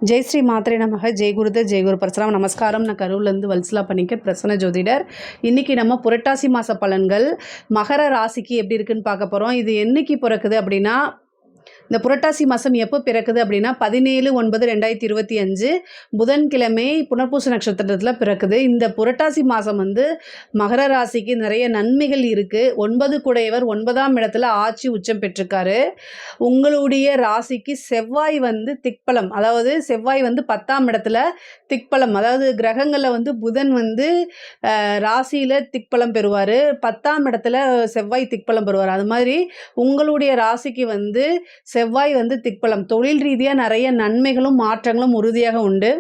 ஜெய் ஸ்ரீ மாத்திரை நமக ஜெய் குருதேவ் ஜெய் குரு பரசுராம். நமஸ்காரம். நான் கரூர்லேருந்து வல்சலா பண்ணிக்க பிரசன்ன ஜோதிடர். இன்றைக்கி நம்ம புரட்டாசி மாத பலன்கள் மகர ராசிக்கு எப்படி இருக்குன்னு பார்க்க போகிறோம். இது என்னைக்கு பிறக்குது அப்படின்னா, இந்த புரட்டாசி மாதம் எப்போ பிறக்குது அப்படின்னா 17/9/2025 புதன்கிழமை புனர்பூச நட்சத்திரத்தில் பிறக்குது. இந்த புரட்டாசி மாதம் வந்து மகர ராசிக்கு நிறைய நன்மைகள் இருக்குது. 9 குடையவர் 9ஆம் இடத்துல ஆட்சி உச்சம் பெற்றிருக்காரு. உங்களுடைய ராசிக்கு செவ்வாய் வந்து திக்பலம், அதாவது செவ்வாய் வந்து 10ஆம் இடத்துல திக்பலம், அதாவது கிரகங்களில் வந்து புதன் வந்து ராசியில் திக்பலம் பெறுவார், 10ஆம் இடத்துல செவ்வாய் திக்பலம் பெறுவார். அது மாதிரி உங்களுடைய ராசிக்கு வந்து செவ்வாய் வந்து திக்பலம், தொழில் ரீதியாக நிறைய நன்மைகளும் மாற்றங்களும் உறுதியாக உண்டு.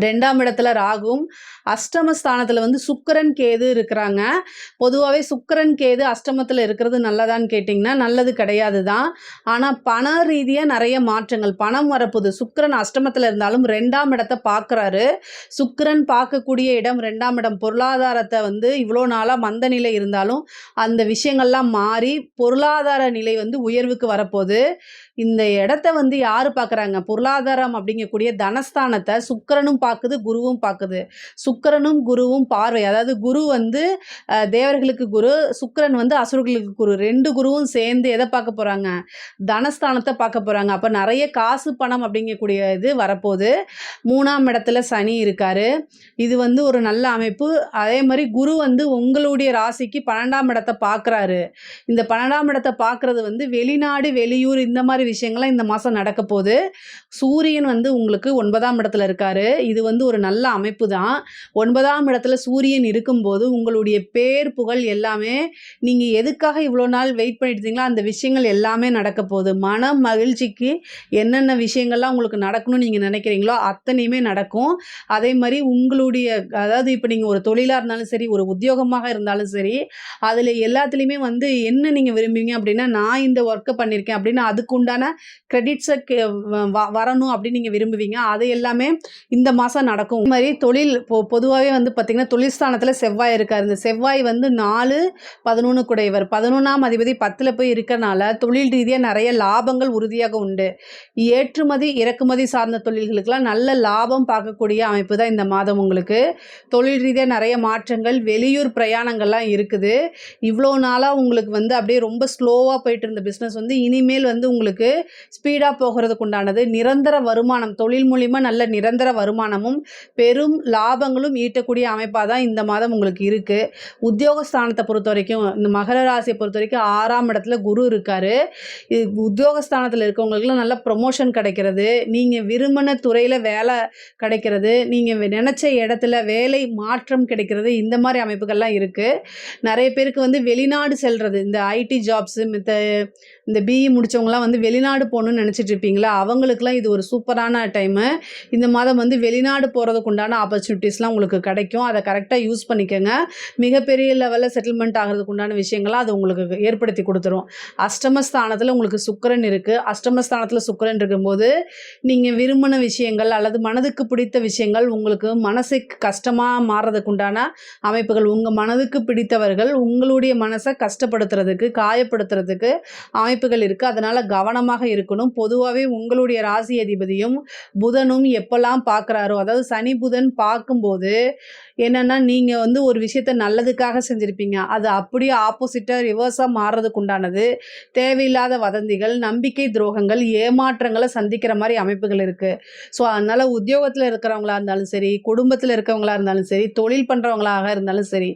2ஆம் இடத்துல ராகுவும், அஷ்டமஸ்தானத்தில் வந்து சுக்கிரன் கேது இருக்கிறாங்க. பொதுவாகவே சுக்கிரன் கேது அஷ்டமத்தில் இருக்கிறது நல்லதான்னு கேட்டிங்கன்னா நல்லது கிடையாது தான். ஆனால் பண ரீதியாக நிறைய மாற்றங்கள், பணம் வரப்போகுது. சுக்கிரன் அஷ்டமத்தில் இருந்தாலும் 2ஆம் இடத்தை பார்க்குறாரு. சுக்கிரன் பார்க்கக்கூடிய இடம் 2ஆம் இடம். பொருளாதாரத்தை வந்து இவ்வளோ நாளாக மந்த நிலை இருந்தாலும் அந்த விஷயங்கள்லாம் மாறி பொருளாதார நிலை வந்து உயர்வுக்கு வரப்போகுது. இந்த இடத்த வந்து யார் பார்க்குறாங்க? பொருளாதாரம் அப்படிங்கக்கூடிய தனஸ்தானத்தை சுக்கிரனும் பார்க்குது, குருவும் பார்க்குது. சுக்கிரனும் குருவும் பார்வை, அதாவது குரு வந்து தேவர்களுக்கு குரு, சுக்கிரன் வந்து அசுரர்களுக்கு குரு. 2 குருவும் சேர்ந்து எதை பார்க்க போகிறாங்க? தனஸ்தானத்தை பார்க்க போகிறாங்க. அப்போ நிறைய காசு பணம் அப்படிங்கக்கூடிய இது வரப்போகுது. 3ஆம் இடத்துல சனி இருக்கார். இது வந்து ஒரு நல்ல அமைப்பு. அதே மாதிரி குரு வந்து உங்களுடைய ராசிக்கு 12ஆம் இடத்தை பார்க்குறாரு. இந்த 12ஆம் இடத்தை பார்க்குறது வந்து வெளிநாடு வெளியூர் இந்த மாதிரி விஷயங்கள்லாம் இந்த மாதம் நடக்க போகுது. சூரியன் வந்து உங்களுக்கு 9ஆம் இடத்துல இருக்காரு. இது வந்து ஒரு நல்ல அமைப்பு தான். 9ஆம் இடத்துல சூரியன் இருக்கும்போது உங்களுடைய பேர் புகழ் எல்லாமே, நீங்கள் எதுக்காக இவ்வளோ நாள் வெயிட் பண்ணிட்டு அந்த விஷயங்கள் எல்லாமே நடக்க போகுது. மன மகிழ்ச்சிக்கு என்னென்ன விஷயங்கள்லாம் உங்களுக்கு நடக்கணும்னு நீங்கள் நினைக்கிறீங்களோ அத்தனையுமே நடக்கும். அதே மாதிரி உங்களுடைய, அதாவது இப்போ நீங்கள் ஒரு தொழிலாக இருந்தாலும் சரி, ஒரு உத்தியோகமாக இருந்தாலும் சரி, அதில் எல்லாத்துலேயுமே வந்து என்ன நீங்கள் விரும்புவீங்க அப்படின்னா, நான் இந்த ஒர்க்கை பண்ணியிருக்கேன் அப்படின்னு அதுக்கு உண்டான கிரெடிட்ஸை வரணும் அப்படின்னு நீங்கள் விரும்புவீங்க. அது எல்லாமே இந்த மாதம் நடக்கும். இது மாதிரி தொழில் பொதுவாகவே வந்து பார்த்திங்கன்னா தொழில் ஸ்தானத்தில் செவ்வாய் இருக்கார். இந்த செவ்வாய் வந்து 4-11 குடையவர், 11ஆம் அதிபதி 10ல் போய் இருக்கனால தொழில் ரீதியாக நிறைய லாபங்கள் உறுதியாக உண்டு. ஏற்றுமதி இறக்குமதி சார்ந்த தொழில்களுக்கெல்லாம் நல்ல லாபம் பார்க்கக்கூடிய அமைப்பு தான் இந்த மாதம். உங்களுக்கு தொழில் ரீதியாக நிறைய மாற்றங்கள், வெளியூர் பிரயாணங்கள்லாம் இருக்குது. இவ்வளோ நாளாக உங்களுக்கு வந்து அப்படியே ரொம்ப ஸ்லோவாக போயிட்டு இருந்த பிஸ்னஸ் வந்து இனிமேல் வந்து உங்களுக்கு ஸ்பீடாக போகிறதுக்கு உண்டானது. நிரந்தர வருமானம், தொழில் மூலிமா நல்ல நிரந்தர வருமானமும் பெரும் லாபங்களும் ஈட்டக்கூடிய அமைப்பாக தான் இந்த மாதம் உங்களுக்கு இருக்குது. உத்தியோகஸ்தானத்தை பொறுத்த வரைக்கும், இந்த மகர ராசியை பொறுத்த வரைக்கும் 6ஆம் இடத்துல குரு இருக்கார். இது உத்தியோகஸ்தானத்தில் இருக்கவங்களுக்குலாம் நல்ல ப்ரொமோஷன் கிடைக்கிறது, நீங்கள் விரும்பின துறையில் வேலை கிடைக்கிறது, நீங்கள் நினச்ச இடத்துல வேலை மாற்றம் கிடைக்கிறது, இந்த மாதிரி அமைப்புகள்லாம் இருக்குது. நிறைய பேருக்கு வந்து வெளிநாடு செல்வது, இந்த ஐடி ஜாப்ஸு, இந்த பிஇ முடித்தவங்களாம் வந்து வெளிநாடு போகணுன்னு நினச்சிட்டு இருப்பீங்களா, அவங்களுக்குலாம் இது ஒரு சூப்பரான டைமு. இந்த மாதம் வந்து வெளிநாடு போகிறதுக்கு உண்டான ஆப்பர்ச்சுனிட்டிஸ்லாம் உங்களுக்கு கிடைக்கும். அதை கரெக்டாக யூஸ் பண்ணிக்கோங்க. மிகப்பெரிய லெவலில் செட்டில்மெண்ட் ஆகிறதுக்கு உண்டான விஷயங்கள்லாம் அது உங்களுக்கு ஏற்படுத்தி கொடுத்துரும். அஷ்டமஸ்தானத்தில் உங்களுக்கு சுக்கிரன் இருக்குது. அஷ்டமஸ்தானத்தில் சுக்கிரன் இருக்கும்போது நீங்கள் விரும்பின விஷயங்கள் அல்லது மனதுக்கு பிடித்த விஷயங்கள் உங்களுக்கு மனசுக்கு கஷ்டமாக மாறுறதுக்கு உண்டான அமைப்புகள், உங்கள் மனதுக்கு பிடித்தவர்கள் உங்களுடைய மனசை கஷ்டப்படுத்துறதுக்கு, காயப்படுத்துறதுக்கு அமைப்புகள் இருக்குது. அதனால் கவனமாக இருக்கணும். பொதுவாகவே உங்களுடைய ராசி அதிபதியும் புதனும் எப்பெல்லாம் பார்க்குறாரோ, அதாவது சனி புதன் பார்க்கும்போது என்னென்னா, நீங்கள் வந்து ஒரு விஷயத்தை நல்லதுக்காக செஞ்சுருப்பீங்க, அது அப்படியே ஆப்போசிட்டாக ரிவர்ஸாக மாறுறதுக்கு உண்டானது. தேவையில்லாத வதந்திகள், நம்பிக்கை துரோகங்கள், ஏமாற்றங்களை சந்திக்கிற மாதிரி அமைப்புகள் இருக்குது. ஸோ அதனால் உத்தியோகத்தில் இருக்கிறவங்களா இருந்தாலும் சரி, குடும்பத்தில் இருக்கிறவங்களா இருந்தாலும் சரி, தொழில் பண்ணுறவங்களாக இருந்தாலும் சரி,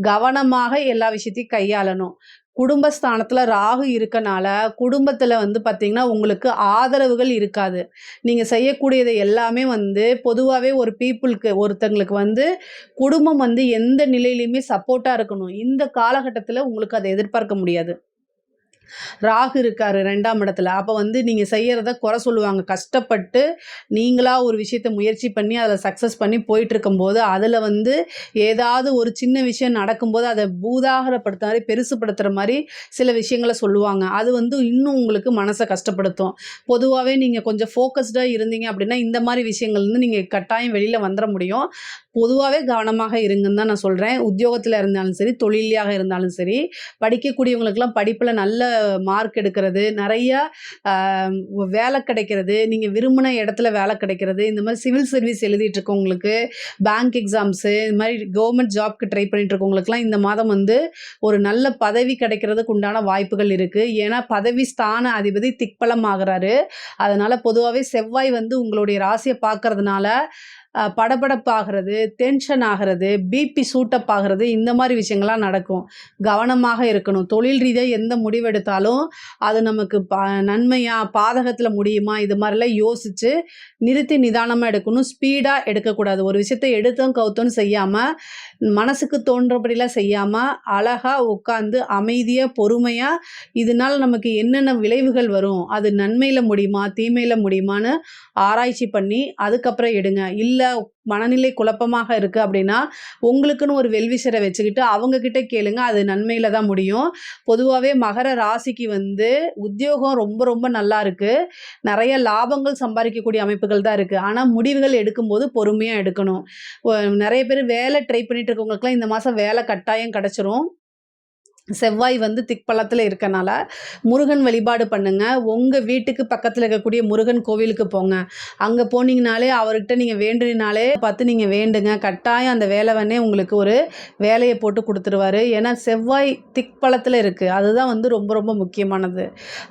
கவனமாக எல்லா விஷயத்தையும் கையாளணும். குடும்பஸ்தானத்தில் ராகு இருக்கனால குடும்பத்தில் வந்து பார்த்திங்கன்னா உங்களுக்கு ஆதரவுகள் இருக்காது. நீங்கள் செய்யக்கூடியது எல்லாமே வந்து பொதுவாகவே ஒரு பீப்புளுக்கு, ஒருத்தங்களுக்கு வந்து குடும்பம் வந்து எந்த நிலையிலையுமே சப்போர்ட்டாக இருக்கணும். இந்த காலகட்டத்தில் உங்களுக்கு அதை எதிர்பார்க்க முடியாது. ராகு இருக்கார் 2ஆம் இடத்துல. அப்போ வந்து நீங்கள் செய்கிறத குறை சொல்லுவாங்க. கஷ்டப்பட்டு நீங்களாக ஒரு விஷயத்தை முயற்சி பண்ணி அதில் சக்ஸஸ் பண்ணி போயிட்டுருக்கும்போது அதில் வந்து ஏதாவது ஒரு சின்ன விஷயம் நடக்கும்போது அதை பூதாகரப்படுத்த மாதிரி, பெருசுப்படுத்துகிற மாதிரி சில விஷயங்களை சொல்லுவாங்க. அது வந்து இன்னும் உங்களுக்கு மனசை கஷ்டப்படுத்தும். பொதுவாகவே நீங்கள் கொஞ்சம் ஃபோக்கஸ்டாக இருந்தீங்க அப்படின்னா இந்த மாதிரி விஷயங்கள்லேருந்து நீங்கள் கட்டாயம் வெளியில் வந்துட முடியும். பொதுவாகவே கவனமாக இருங்கன்னு தான் நான் சொல்கிறேன். உத்தியோகத்தில் இருந்தாலும் சரி, தொழிலியாக இருந்தாலும் சரி, படிக்கக்கூடியவங்களுக்கெல்லாம் படிப்பில் நல்ல மார்க் எடுக்கிறது, நிறையா வேலை கிடைக்கிறது, நீங்கள் விரும்பின இடத்துல வேலை கிடைக்கிறது, இந்த மாதிரி சிவில் சர்வீஸ் எழுதிட்டு இருக்கவங்களுக்கு, பேங்க் எக்ஸாம்ஸு, இது மாதிரி கவர்மெண்ட் ஜாப்க்கு ட்ரை பண்ணிட்டு இருக்கவங்களுக்குலாம் இந்த மாதம் வந்து ஒரு நல்ல பதவி கிடைக்கிறதுக்கு உண்டான வாய்ப்புகள் இருக்குது. ஏன்னா பதவி ஸ்தான அதிபதி திக்பலம் ஆகிறாரு. அதனால் பொதுவாகவே செவ்வாய் வந்து உங்களுடைய ராசியை பார்க்கறதுனால படபடப்பாகிறது, டென்ஷன் ஆகிறது, பிபி சூட்டப் ஆகிறது, இந்த மாதிரி விஷயங்கள்லாம் நடக்கும். கவனமாக இருக்கணும். தொழில் ரீதியாக எந்த முடிவெடுத்தாலும் அது நமக்கு நன்மையா பாதகத்தில் முடியுமா இது மாதிரிலாம் யோசித்து நிறுத்தி நிதானமாக எடுக்கணும். ஸ்பீடாக எடுக்கக்கூடாது. ஒரு விஷயத்தை எடுத்தோம் கவுத்தோன்னு செய்யாமல், மனசுக்கு தோன்றபடிலாம் செய்யாமல், அழகாக உட்காந்து அமைதியாக பொறுமையாக இதனால் நமக்கு என்னென்ன விளைவுகள் வரும், அது நன்மையில் முடியுமா தீமையில் முடியுமான்னு ஆராய்ச்சி பண்ணி அதுக்கப்புறம் எடுங்க. இல்லை மனநிலை குழப்பமாக இருக்குது அப்படின்னா உங்களுக்குன்னு ஒரு வெல்விஷரை வச்சுக்கிட்டு அவங்கக்கிட்ட கேளுங்க. அது நன்மையில் தான் முடியும். பொதுவாகவே மகர ராசிக்கு வந்து உத்தியோகம் ரொம்ப ரொம்ப நல்லா இருக்குது. நிறைய லாபங்கள் சம்பாதிக்கக்கூடிய அமைப்புகள் தான் இருக்குது. ஆனால் முடிவுகள் எடுக்கும்போது பொறுமையாக எடுக்கணும். நிறைய பேர் வேலை ட்ரை பண்ணிட்டு இருக்கவங்களுக்குலாம் இந்த மாதம் வேலை கட்டாயம் கிடச்சிரும். செவ்வாய் வந்து திக்பலத்தில் இருக்கனால முருகன் வழிபாடு பண்ணுங்க. உங்கள் வீட்டுக்கு பக்கத்தில் இருக்கக்கூடிய முருகன் கோவிலுக்கு போங்க. அங்கே போனீங்கனாலே அவர்கிட்ட நீங்கள் வேண்டுனாலே பார்த்து நீங்கள் வேண்டுங்க. கட்டாயம் அந்த வேலைவனே உங்களுக்கு ஒரு வேலையை போட்டு கொடுத்துருவாரு. ஏன்னா செவ்வாய் திக்பலத்தில் இருக்குது. அதுதான் வந்து ரொம்ப ரொம்ப முக்கியமானது.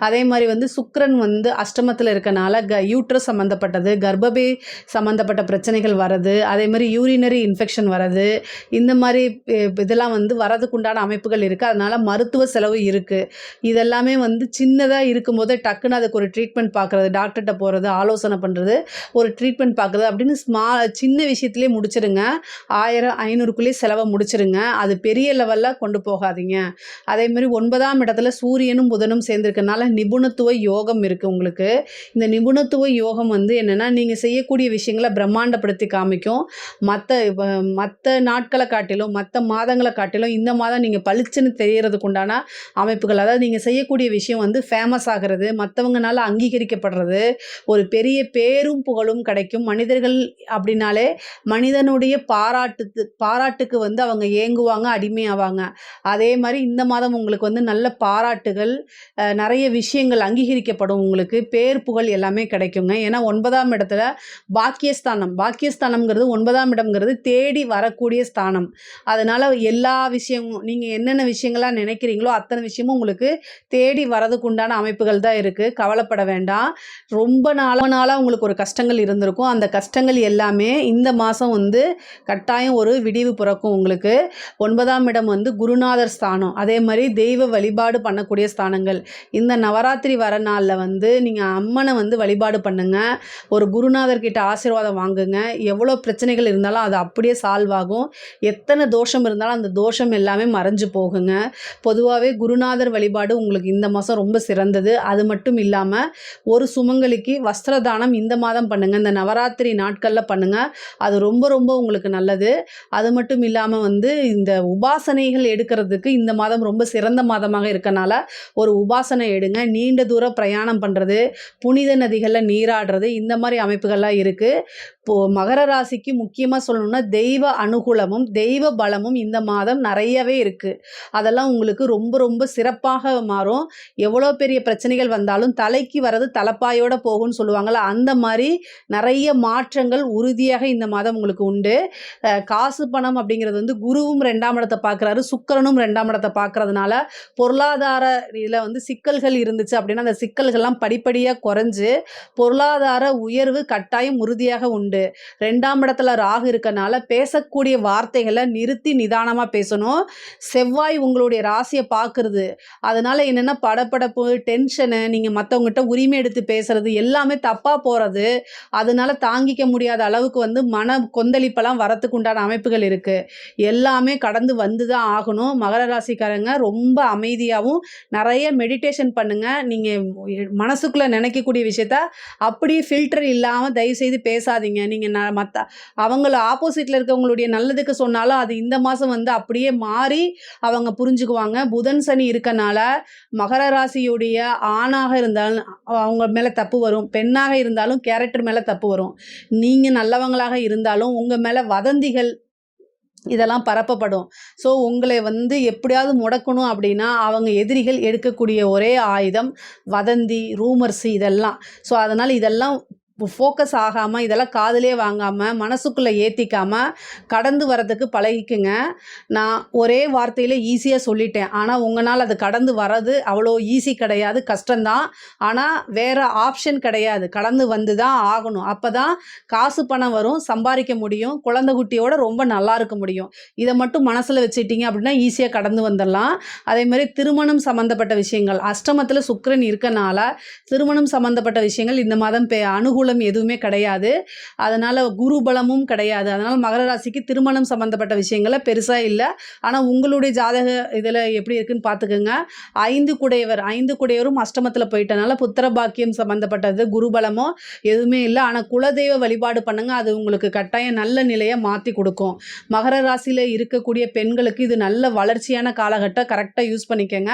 அதே மாதிரி வந்து சுக்கிரன் வந்து அஷ்டமத்தில் இருக்கனால யூட்ரஸ் சம்மந்தப்பட்டது, கர்ப்பப்பை சம்மந்தப்பட்ட பிரச்சனைகள் வர்றது, அதே மாதிரி யூரினரி இன்ஃபெக்ஷன் வர்றது, இந்த மாதிரி இதெல்லாம் வந்து வரதுக்குண்டான அமைப்புகள் இருக்குது. அதனால் மருத்துவ செலவு இருக்குது. இதெல்லாமே வந்து சின்னதாக இருக்கும்போதே டக்குன்னு அதுக்கு ஒரு ட்ரீட்மெண்ட் பார்க்குறது, டாக்டர்கிட்ட போகிறது, ஆலோசனை பண்ணுறது, ஒரு ட்ரீட்மெண்ட் பார்க்குறது அப்படின்னு சின்ன விஷயத்துலேயே முடிச்சிடுங்க. 1000 500க்குள்ளேயே செலவை முடிச்சிடுங்க. அது பெரிய லெவலில் கொண்டு போகாதீங்க. அதேமாதிரி 9ஆம் இடத்துல சூரியனும் புதனும் சேர்ந்துருக்கனால நிபுணத்துவ யோகம் இருக்குது உங்களுக்கு. இந்த நிபுணத்துவ யோகம் வந்து என்னென்னா நீங்கள் செய்யக்கூடிய விஷயங்களை பிரம்மாண்டப்படுத்தி காமிக்கும். மற்ற நாட்களை காட்டிலும் மற்ற மாதங்களை காட்டிலும் இந்த மாதம் நீங்கள் பளிச்சுன்னு தெரியறதுக்கு உண்டான அமைப்புகள், அதாவது நீங்கள் செய்யக்கூடிய விஷயம் வந்து ஃபேமஸ் ஆகிறது, மற்றவங்கனால அங்கீகரிக்கப்படுறது, ஒரு பேரும் புகழும் கிடைக்கும். மனிதர்கள் அப்படின்னாலே மனிதனுடைய பாராட்டுக்கு வந்து அவங்க ஏங்குவாங்க, அடிமையாவாங்க. அதே மாதிரி இந்த மாதம் உங்களுக்கு வந்து நல்ல பாராட்டுகள், நிறைய விஷயங்கள் அங்கீகரிக்கப்படும். உங்களுக்கு பேர் புகழ் எல்லாமே கிடைக்குங்க. ஏன்னா 9ஆம் இடத்துல பாக்கியஸ்தானம்ங்கிறது 9ஆம் இடம்ங்கிறது தேடி வரக்கூடிய ஸ்தானம். அதனால் எல்லா விஷயமும் நீங்கள் என்னென்ன விஷயங்கள்லாம் நினைக்கிறீங்களோ அத்தனை விஷயமும் உங்களுக்கு தேடி வரதுக்கு உண்டான அமைப்புகள் தான் இருக்குது. கவலைப்பட வேண்டாம். ரொம்ப நாளாக உங்களுக்கு ஒரு கஷ்டங்கள் இருந்திருக்கும். அந்த கஷ்டங்கள் எல்லாமே இந்த மாதம் வந்து கட்டாயம் ஒரு விடிவு பிறக்கும் உங்களுக்கு. 9ஆம் இடம் வந்து குருநாதர் ஸ்தானம். அதே மாதிரி தெய்வ வழிபாடு பண்ணக்கூடிய ஸ்தானங்கள். இந்த நவராத்திரி வர நாளில் வந்து நீங்கள் அம்மனை வந்து வழிபாடு பண்ணுங்கள். ஒரு குருநாதர்கிட்ட ஆசீர்வாதம் வாங்குங்க. எவ்வளோ பிரச்சனைகள் இருந்தாலும் அது அப்படியே சால்வ் ஆகும். எத்தனை தோஷம் இருந்தாலும் அந்த தோஷம் எல்லாமே மறைஞ்சு போகுங்க. பொதுவாகவே குருநாதர் வழிபாடு உங்களுக்கு இந்த மாதம் ரொம்ப சிறந்தது. அது மட்டும் இல்லாமல் ஒரு சுமங்கலிக்கு வஸ்திரதானம் இந்த மாதம் பண்ணுங்கள். இந்த நவராத்திரி நாட்களில் பண்ணுங்கள். அது ரொம்ப ரொம்ப உங்களுக்கு நல்லது. அது மட்டும் இல்லாமல் வந்து இந்த உபாசனைகள் எடுக்கிறதுக்கு இந்த மாதம் ரொம்ப சிறந்த மாதமாக இருக்கனால ஒரு உபாசனை எடுங்க. நீண்ட தூர பிரயாணம் பண்ணுறது, புனித நதிகளில் நீராடுறது, இந்த மாதிரி அமைப்புகள்லாம் இருக்குது. இப்போது மகர ராசிக்கு முக்கியமாக சொல்லணும்னா தெய்வ அனுகூலமும் தெய்வ பலமும் இந்த மாதம் நிறையவே இருக்குது. அதெல்லாம் உங்களுக்கு ரொம்ப ரொம்ப சிறப்பாக மாறும். எவ்வளோ பெரிய பிரச்சனைகள் வந்தாலும் தலைக்கு வர்றது தலைப்பாயோட போகும்னு சொல்லுவாங்கள்ல, அந்த மாதிரி நிறைய மாற்றங்கள் உறுதியாக இந்த மாதம் உங்களுக்கு உண்டு. காசு பணம் அப்படிங்கிறது வந்து குருவும் 2ஆம் இடத்தை பார்க்குறாரு, சுக்கிரனும் 2ஆம் இடத்தை பார்க்கறதுனால பொருளாதார இதில் வந்து சிக்கல்கள் இருந்துச்சு அப்படின்னா அந்த சிக்கல்கள்லாம் படிப்படியாக குறைஞ்சு பொருளாதார உயர்வு கட்டாயம் உறுதியாக உண்டு. 2ஆம் இடத்துல ராகு இருக்கனால பேசக்கூடிய வார்த்தைகளை நிறுத்தி நிதானமாக பேசணும். செவ்வாய் உங்களுடைய ராசியை பார்க்குறது, அதனால் என்னென்னா படப்படப்பு, டென்ஷனு, நீங்கள் மற்றவங்ககிட்ட உரிமை எடுத்து பேசுகிறது எல்லாமே தப்பாக போகிறது, அதனால் தாங்கிக்க முடியாத அளவுக்கு வந்து மன கொந்தளிப்பெல்லாம் வரத்துக்கு உண்டான அமைப்புகள் இருக்குது. எல்லாமே கடந்து வந்து தான் ஆகணும். மகர ராசிக்காரங்க ரொம்ப அமைதியாகவும் நிறைய மெடிடேஷன் பண்ணுங்கள். நீங்கள் மனசுக்குள்ளே நினைக்கக்கூடிய விஷயத்த அப்படியே ஃபில்டர் இல்லாமல் தயவுசெய்து பேசாதீங்க. நீங்கள் அவங்கள ஆப்போசிட்டில் இருக்கவங்களுடைய நல்லதுக்கு சொன்னாலும் அது இந்த மாதம் வந்து அப்படியே மாறி அவங்க புரிஞ்சு புரிஞ்சுக்குவாங்க. புதன் சனி இருக்கனால மகர ராசியுடைய ஆணாக இருந்தாலும் அவங்க மேலே தப்பு வரும், பெண்ணாக இருந்தாலும் கேரக்டர் மேலே தப்பு வரும். நீங்கள் நல்லவங்களாக இருந்தாலும் உங்கள் மேலே வதந்திகள் இதெல்லாம் பரப்பப்படும். ஸோ உங்களை எப்படியாவது முடக்கணும் அப்படின்னா அவங்க எதிரிகள் எடுக்கக்கூடிய ஒரே ஆயுதம் வதந்தி, ரூமர்ஸ் இதெல்லாம். ஸோ அதனால் இதெல்லாம் ஃபோக்கஸ் ஆகாமல், இதெல்லாம் காதிலே வாங்காமல், மனசுக்குள்ளே ஏற்றிக்காமல் கடந்து வரதுக்கு பழகிக்குங்க. நான் ஒரே வார்த்தையில் ஈஸியாக சொல்லிட்டேன். ஆனால் உங்களால் அது கடந்து வர்றது அவ்வளோ ஈஸி கிடையாது, கஷ்டம்தான். ஆனால் வேறு ஆப்ஷன் கிடையாது, கடந்து வந்து தான் ஆகணும். அப்போ தான் காசு பணம் வரும், சம்பாதிக்க முடியும், குழந்தை குட்டியோட ரொம்ப நல்லா இருக்க முடியும். இதை மட்டும் மனசில் வச்சுட்டிங்க அப்படின்னா ஈஸியாக கடந்து வந்துடலாம். அதேமாதிரி திருமணம் சம்மந்தப்பட்ட விஷயங்கள், அஷ்டமத்தில் சுக்கிரன் இருக்கனால திருமணம் சம்மந்தப்பட்ட விஷயங்கள் இந்த மாதம் அனுகூலம் எதுவுமே கிடையாது. அதனால் குரு பலமும் கிடையாது. அதனால் மகர ராசிக்கு திருமணம் சம்மந்தப்பட்ட விஷயங்களை பெருசாக இல்லை. ஆனால் உங்களுடைய ஜாதக இதில் எப்படி இருக்குன்னு பார்த்துக்கோங்க. 5 குடையவரும் அஷ்டமத்தில் போயிட்டனால புத்திர பாக்கியம் சம்மந்தப்பட்டது குரு பலமோ எதுவுமே இல்லை. ஆனால் குலதெய்வ வழிபாடு பண்ணுங்க, அது உங்களுக்கு கட்டாயம் நல்ல நிலையை மாற்றி கொடுக்கும். மகர ராசியில் இருக்கக்கூடிய பெண்களுக்கு இது நல்ல வளர்ச்சியான காலகட்டம், கரெக்டாக யூஸ் பண்ணிக்கோங்க.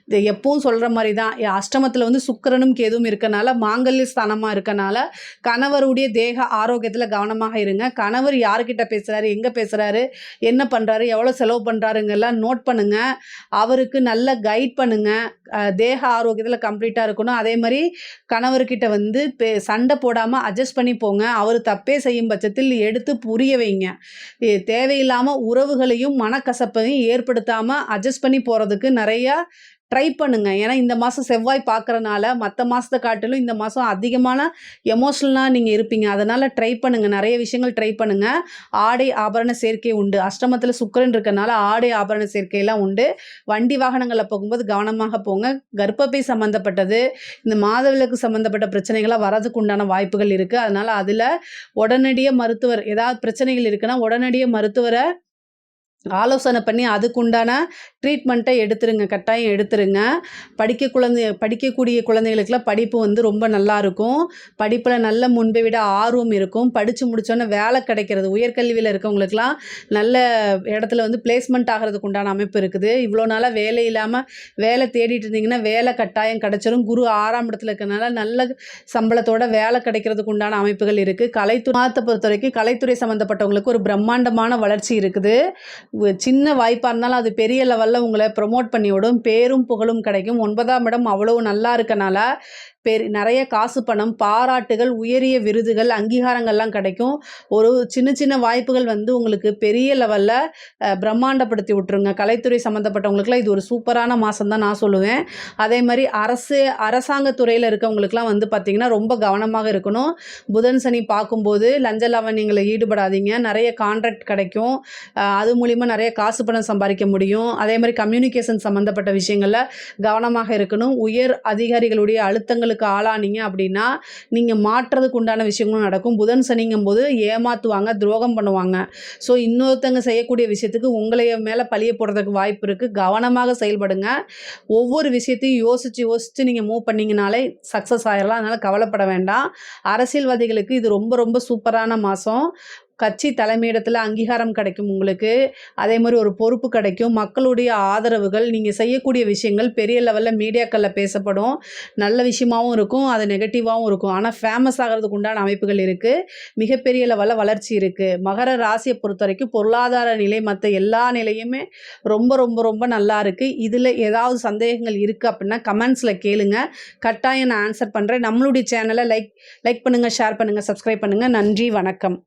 இது எப்பவும் சொல்கிற மாதிரி தான், அஷ்டமத்தில் சுக்கிரனும் கேதுவும் இருக்கனால மாங்கல்ய ஸ்தானமாக இருக்கனால கணவருடைய தேக ஆரோக்கியத்தில் கவனமாக இருங்க. கணவர் யார்கிட்ட பேசுகிறாரு, எங்கே பேசுகிறாரு, என்ன பண்ணுறாரு, எவ்வளோ செலவு பண்ணுறாருங்கெல்லாம் நோட் பண்ணுங்கள். அவருக்கு நல்ல கைட் பண்ணுங்கள். தேக ஆரோக்கியத்தில் கம்ப்ளீட்டாக இருக்கணும். அதே மாதிரி கணவர்கிட்ட சண்டை போடாமல் அட்ஜஸ்ட் பண்ணி போங்க. அவர் தப்பே செய்யும் பட்சத்தில் எடுத்து புரிய வைங்க. தேவையில்லாமல் உறவுகளையும் மனக்கசப்பையும் ஏற்படுத்தாமல் அட்ஜஸ்ட் பண்ணி போகிறதுக்கு நிறையா ட்ரை பண்ணுங்க. ஏன்னா இந்த மாதம் செவ்வாய் பார்க்குறனால மற்ற மாதத்தை காட்டிலும் இந்த மாதம் அதிகமான எமோஷ்னலாக நீங்கள் இருப்பீங்க. அதனால் ட்ரை பண்ணுங்கள், நிறைய விஷயங்கள் ட்ரை பண்ணுங்கள். ஆடை ஆபரண சேர்க்கை உண்டு. அஷ்டமத்தில் சுக்கிரன் இருக்கனால ஆடை ஆபரண சேர்க்கையெல்லாம் உண்டு. வண்டி வாகனங்களில் போகும்போது கவனமாக போங்க. கர்ப்பப்பை சம்மந்தப்பட்டது, இந்த மாதவிலக்கு சம்மந்தப்பட்ட பிரச்சனைகளாக வரதுக்கு உண்டான வாய்ப்புகள் இருக்குது. அதனால் அதில் உடனடியாக மருத்துவர், ஏதாவது பிரச்சனைகள் இருக்குன்னா உடனடியாக மருத்துவரை ஆலோசனை பண்ணி அதுக்குண்டான ட்ரீட்மெண்ட்டை எடுத்துருங்க, கட்டாயம் எடுத்துருங்க. படிக்கக்கூடிய குழந்தைகளுக்கெல்லாம் படிப்பு ரொம்ப நல்லாயிருக்கும். படிப்பில் நல்ல முன்பை விட ஆர்வம் இருக்கும். படித்து முடித்தோன்னே வேலை கிடைக்கிறது, உயர்கல்வியில் இருக்கவங்களுக்கெல்லாம் நல்ல இடத்துல பிளேஸ்மெண்ட் ஆகிறதுக்கு உண்டான அமைப்பு இருக்குது. இவ்வளோ நாளாக வேலை இல்லாமல் வேலை தேடிட்டு இருந்தீங்கன்னா வேலை கட்டாயம் கிடச்சிரும். குரு 6ஆம் இடத்துல இருக்கிறனால நல்ல சம்பளத்தோட வேலை கிடைக்கிறதுக்கு உண்டான அமைப்புகள் இருக்குது. கலைத்துறையை பொறுத்த வரைக்கும் கலைத்துறை சம்மந்தப்பட்டவங்களுக்கு ஒரு பிரம்மாண்டமான வளர்ச்சி இருக்குது. சின்ன வாய்ப்பாக இருந்தாலும் அது பெரிய லெவலில் உங்களை ப்ரொமோட் பண்ணி விடும். பேரும் புகழும் கிடைக்கும். 9ஆம் இடம் அவ்வளோ நல்லா இருக்கனால நிறைய காசு பணம், பாராட்டுகள், உயரிய விருதுகள், அங்கீகாரங்கள்லாம் கிடைக்கும். ஒரு சின்ன சின்ன வாய்ப்புகள் உங்களுக்கு பெரிய லெவலில் பிரம்மாண்டப்படுத்தி விட்ருங்க. கலைத்துறை சம்மந்தப்பட்டவங்களுக்குலாம் இது ஒரு சூப்பரான மாதம் தான் நான் சொல்லுவேன். அதே மாதிரி அரசாங்கத்துறையில் இருக்கவங்களுக்குலாம் பார்த்திங்கன்னா ரொம்ப கவனமாக இருக்கணும். புதன் சனி பார்க்கும்போது லஞ்ச லாவண்யங்களை ஈடுபடாதீங்க. நிறைய கான்ட்ராக்ட் கிடைக்கும், அது மூலிமா நிறைய காசு பணம் சம்பாதிக்க முடியும். அதே மாதிரி கம்யூனிகேஷன் சம்மந்தப்பட்ட விஷயங்களில் கவனமாக இருக்கணும். உயர் அதிகாரிகளுடைய அழுத்தங்களுக்கு ஆளானீங்க அப்படின்னா நீங்கள் மாற்றுறதுக்கு உண்டான விஷயங்களும் நடக்கும். புதன் சனிங்கும் போது ஏமாற்றுவாங்க, துரோகம் பண்ணுவாங்க. ஸோ இன்னொருத்தங்க செய்யக்கூடிய விஷயத்துக்கு உங்களைய மேலே பழிய போடுறதுக்கு வாய்ப்பு இருக்குது. கவனமாக செயல்படுங்க. ஒவ்வொரு விஷயத்தையும் யோசித்து நீங்கள் மூவ் பண்ணிங்கனாலே சக்ஸஸ் ஆகிடலாம். அதனால் கவலைப்பட வேண்டாம். அரசியல்வாதிகளுக்கு இது ரொம்ப ரொம்ப சூப்பரான மாதம். கட்சி தலைமையிடத்தில் அங்கீகாரம் கிடைக்கும் உங்களுக்கு. அதே மாதிரி ஒரு பொறுப்பு கிடைக்கும். மக்களுடைய ஆதரவுகள், நீங்கள் செய்யக்கூடிய விஷயங்கள் பெரிய லெவலில் மீடியாக்களில் பேசப்படும். நல்ல விஷயமாகவும் இருக்கும், அது நெகட்டிவாகவும் இருக்கும். ஆனால் ஃபேமஸ் ஆகிறதுக்கு உண்டான அமைப்புகள் இருக்குது. மிகப்பெரிய லெவலில் வளர்ச்சி இருக்குது. மகர ராசியை பொறுத்த வரைக்கும் பொருளாதார நிலை மற்ற எல்லா நிலையுமே ரொம்ப ரொம்ப ரொம்ப நல்லா இருக்குது. இதில் ஏதாவது சந்தேகங்கள் இருக்குது அப்படின்னா கமெண்ட்ஸில் கேளுங்க, கட்டாயம் நான் ஆன்சர் பண்ணுறேன். நம்மளுடைய சேனலை லைக் பண்ணுங்கள், ஷேர் பண்ணுங்கள், சப்ஸ்கிரைப் பண்ணுங்கள். நன்றி, வணக்கம்.